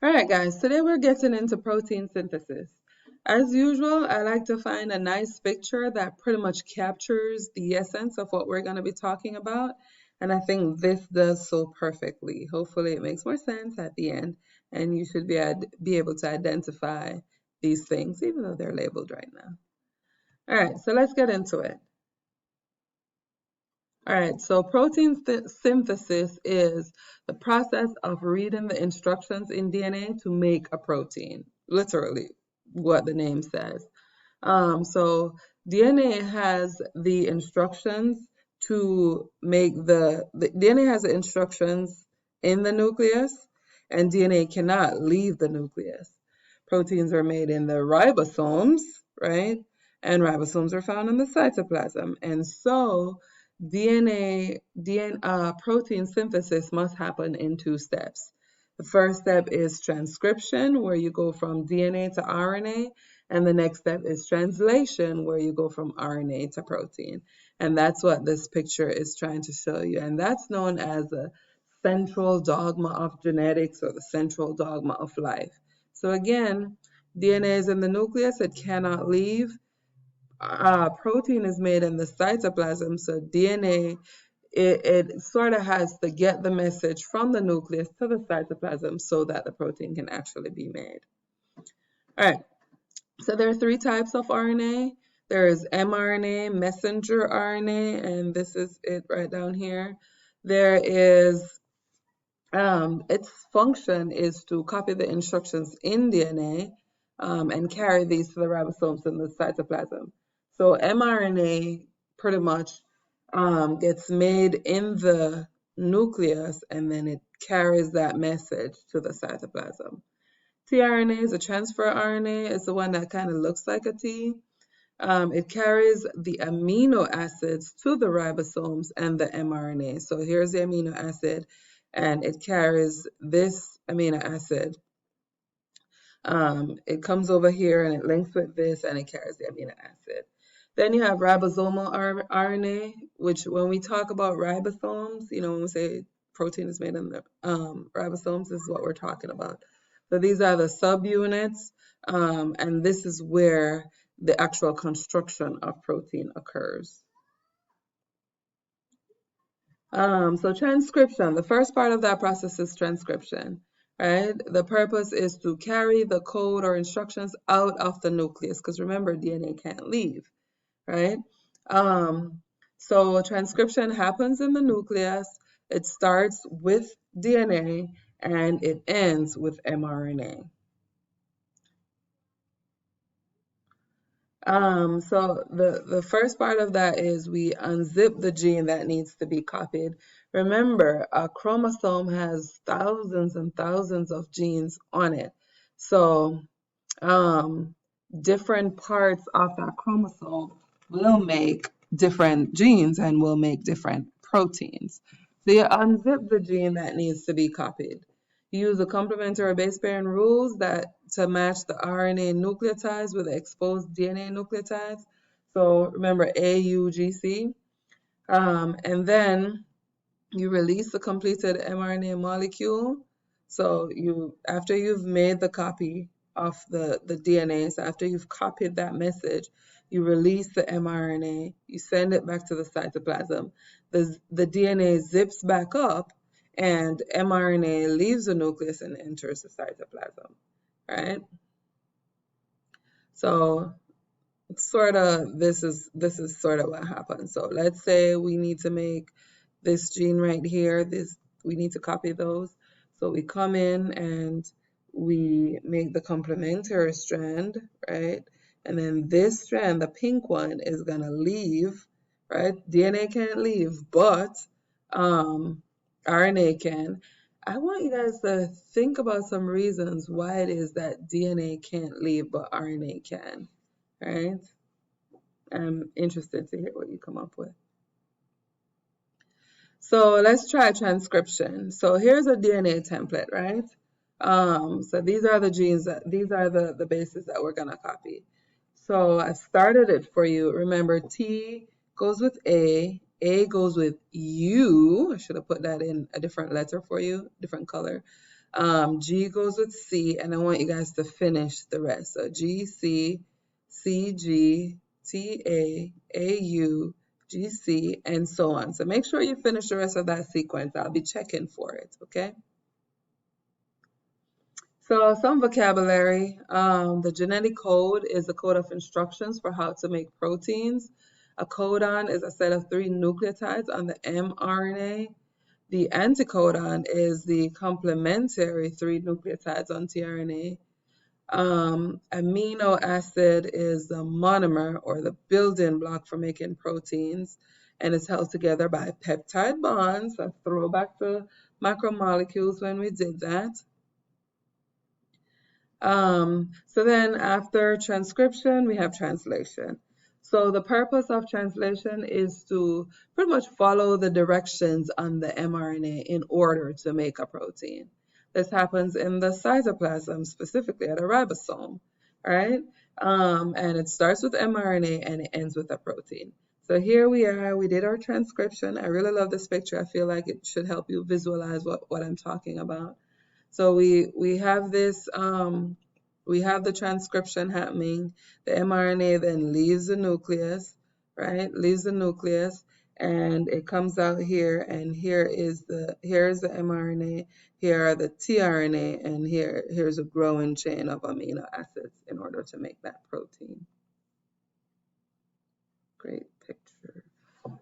All right, guys, today we're getting into protein synthesis. As usual, I like to find a nice picture that pretty much captures the essence of what we're going to be talking about. And I think this does so perfectly. Hopefully, it makes more sense at the end, and you should be able to identify these things, even though they're labeled right now. All right, so let's get into it. All right, so protein synthesis is the process of reading the instructions in DNA to make a protein, literally what the name says. So DNA has the instructions to make the DNA has the instructions in the nucleus, and DNA cannot leave the nucleus. Proteins are made in the ribosomes, right? And ribosomes are found in the cytoplasm. And so protein synthesis must happen in two steps. The first step is transcription, where you go from DNA to RNA, and the next step is translation, where you go from RNA to protein. And that's what this picture is trying to show you. And that's known as the central dogma of genetics or the central dogma of life. So again, DNA is in the nucleus, it cannot leave. Protein is made in the cytoplasm, so DNA, it sort of has to get the message from the nucleus to the cytoplasm so that the protein can actually be made. All right, so there are three types of RNA. There is mRNA, messenger RNA, and this is it right down here. There is its function is to copy the instructions in DNA and carry these to the ribosomes in the cytoplasm. So mRNA pretty much gets made in the nucleus and then it carries that message to the cytoplasm. tRNA is a transfer RNA. It's the one that kind of looks like a T. It carries the amino acids to the ribosomes and the mRNA. So here's the amino acid, and it carries this amino acid. It comes over here and it links with this, and it carries the amino acid. Then you have ribosomal RNA, which when we talk about ribosomes, when we say protein is made in the ribosomes, this is what we're talking about. So these are the subunits, and this is where the actual construction of protein occurs. So transcription, the first part of that process is transcription, right? The purpose is to carry the code or instructions out of the nucleus, because remember, DNA can't leave, right? So transcription happens in the nucleus. It starts with DNA and it ends with mRNA. So the first part of that is we unzip the gene that needs to be copied. Remember, a chromosome has thousands and thousands of genes on it. So different parts of that chromosome will make different genes and will make different proteins. So you unzip the gene that needs to be copied. You use the complementary base pairing rules to match the RNA nucleotides with the exposed DNA nucleotides. So remember AUGC. And then you release the completed mRNA molecule. So after you've made the copy of the DNA, so after you've copied that message, you release the mRNA, you send it back to the cytoplasm. The DNA zips back up and mRNA leaves the nucleus and enters the cytoplasm, right? So this is sort of what happens. So let's say we need to make this gene right here, we need to copy those. So we come in and we make the complementary strand, right? And then this strand, the pink one, is gonna leave, right? DNA can't leave, but RNA can. I want you guys to think about some reasons why it is that DNA can't leave, but RNA can, right? I'm interested to hear what you come up with. So let's try transcription. So here's a DNA template, right? So these are the genes these are the bases that we're gonna copy. So I started it for you. Remember, T goes with A goes with U. I should have put that in a different letter for you, different color. G goes with C, and I want you guys to finish the rest. So G, C, C, G, T, A, U, G, C, and so on. So make sure you finish the rest of that sequence. I'll be checking for it, okay? So some vocabulary. The genetic code is a code of instructions for how to make proteins. A codon is a set of 3 nucleotides on the mRNA. The anticodon is the complementary 3 nucleotides on tRNA. Amino acid is the monomer or the building block for making proteins, and it's held together by peptide bonds. A throwback to macromolecules when we did that. So then after transcription, we have translation. So the purpose of translation is to pretty much follow the directions on the mRNA in order to make a protein. This happens in the cytoplasm, specifically at a ribosome, right? And it starts with mRNA and it ends with a protein. So here we are, we did our transcription. I really love this picture. I feel like it should help you visualize what I'm talking about. So we have this, we have the transcription happening. The mRNA then leaves the nucleus, right? Leaves the nucleus, and it comes out here, and here's the mRNA, here are the tRNA, and here's a growing chain of amino acids in order to make that protein. Great picture.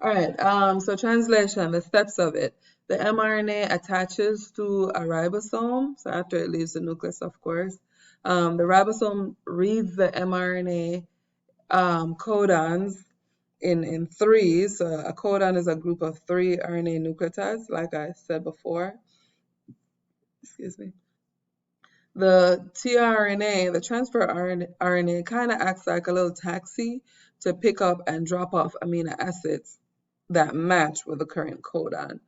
All right, so translation, the steps of it. The mRNA attaches to a ribosome, so after it leaves the nucleus, of course. The ribosome reads the mRNA codons in threes. So a codon is a group of 3 RNA nucleotides, like I said before. Excuse me. The tRNA, the transfer RNA, kind of acts like a little taxi to pick up and drop off amino acids that match with the current codon.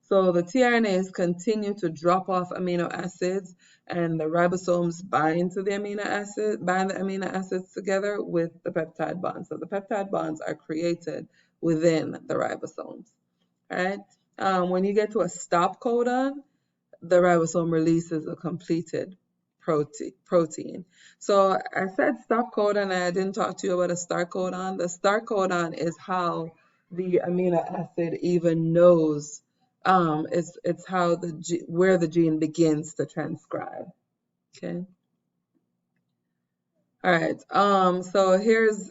So the tRNAs continue to drop off amino acids, and the ribosomes bind the amino acids together with the peptide bonds. So the peptide bonds are created within the ribosomes. All right. When you get to a stop codon, the ribosome releases a completed protein. So I said stop codon, and I didn't talk to you about a start codon. The start codon is how the amino acid even knows, it's how where the gene begins to transcribe. Okay. All right. So here's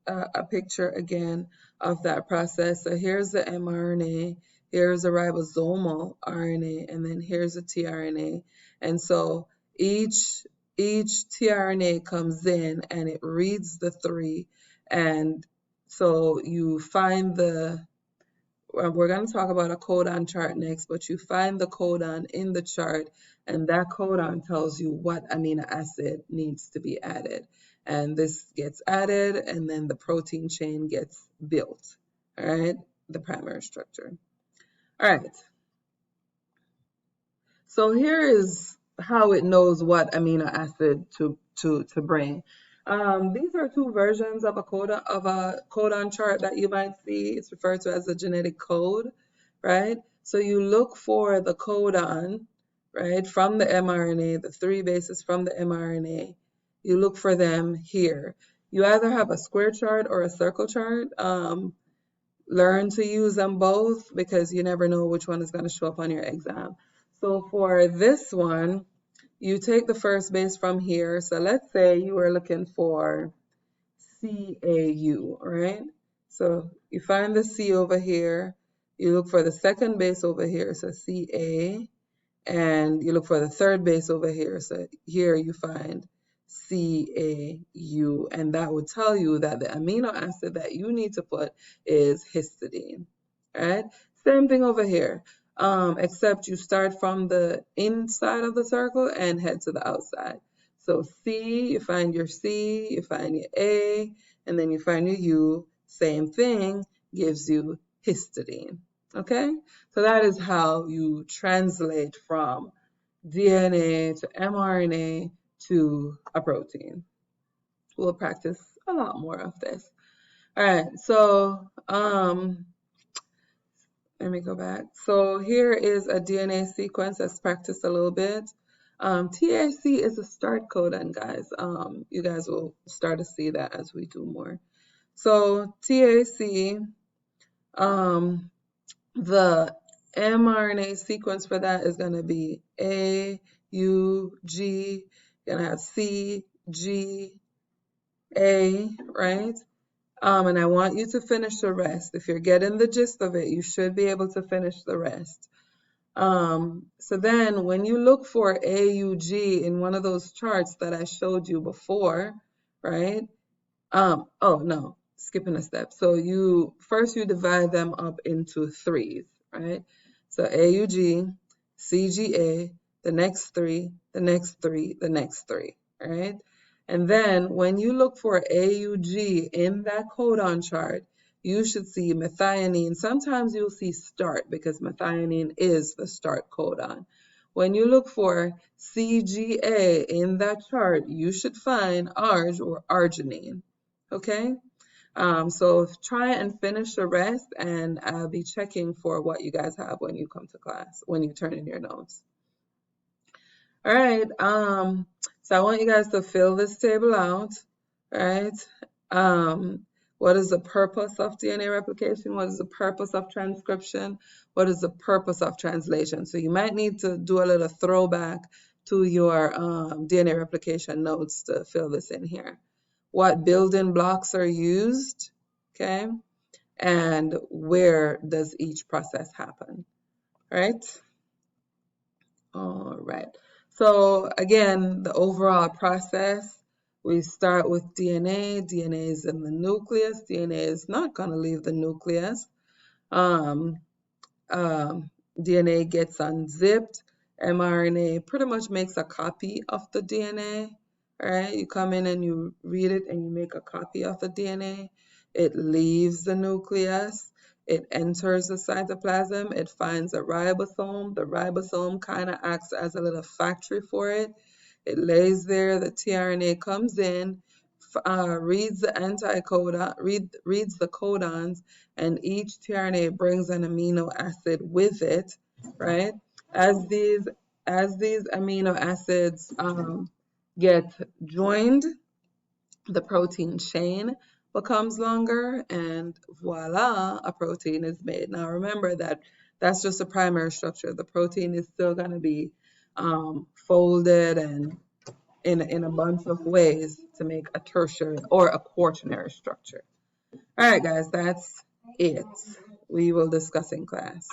a picture again of that process. So here's the mRNA, here's a ribosomal RNA, and then here's a tRNA. And so each tRNA comes in and it reads the 3, and so you find we're going to talk about a codon chart next, but you find the codon in the chart, and that codon tells you what amino acid needs to be added. And this gets added, and then the protein chain gets built, all right? The primary structure. All right. So here is how it knows what amino acid to bring. These are 2 versions of a codon chart that you might see. It's referred to as the genetic code, right? So you look for the codon, right, from the mRNA, the 3 bases from the mRNA. You look for them here. You either have a square chart or a circle chart. Learn to use them both, because you never know which one is going to show up on your exam. So for this one, you take the first base from here. So let's say you were looking for CAU, right? So you find the C over here. You look for the second base over here, so CA, and you look for the third base over here. So here you find CAU, and that would tell you that the amino acid that you need to put is histidine, right? Same thing over here, except you start from the inside of the circle and head to the outside. So C, you find your C, you find your A, and then you find your U. Same thing, gives you histidine, okay? So that is how you translate from DNA to mRNA to a protein. We'll practice a lot more of this. All right, so Let me go back. So here is a DNA sequence. Let's practice a little bit. TAC is a start codon, guys. You guys will start to see that as we do more. So TAC, the mRNA sequence for that is going to be A, U, G. You're going to have C, G, A, right? And I want you to finish the rest. If you're getting the gist of it, you should be able to finish the rest. So then when you look for AUG in one of those charts that I showed you before, right? Oh no, skipping a step. So you divide them up into threes, right? So AUG, CGA, the next three, the next three, the next three, right? And then when you look for AUG in that codon chart, you should see methionine. Sometimes you'll see start because methionine is the start codon. When you look for CGA in that chart, you should find ARG or arginine. Okay? So try and finish the rest, and I'll be checking for what you guys have when you come to class, when you turn in your notes. All right, so I want you guys to fill this table out, right? What is the purpose of DNA replication? What is the purpose of transcription? What is the purpose of translation? So you might need to do a little throwback to your DNA replication notes to fill this in here. What building blocks are used, okay? And where does each process happen, right? All right. So again, the overall process, we start with DNA. DNA is in the nucleus. DNA is not going to leave the nucleus. DNA gets unzipped. mRNA pretty much makes a copy of the DNA. All right, you come in and you read it and you make a copy of the DNA. It leaves the nucleus. It enters the cytoplasm. It finds a ribosome. The ribosome kind of acts as a little factory for it. It lays there. The tRNA comes in, reads the anticodon, reads the codons, and each tRNA brings an amino acid with it, right? As these amino acids get joined, the protein chain becomes longer, and voila, a protein is made. Now remember that that's just a primary structure. The protein is still going to be folded and in a bunch of ways to make a tertiary or a quaternary structure. All right, guys, that's it. We will discuss in class.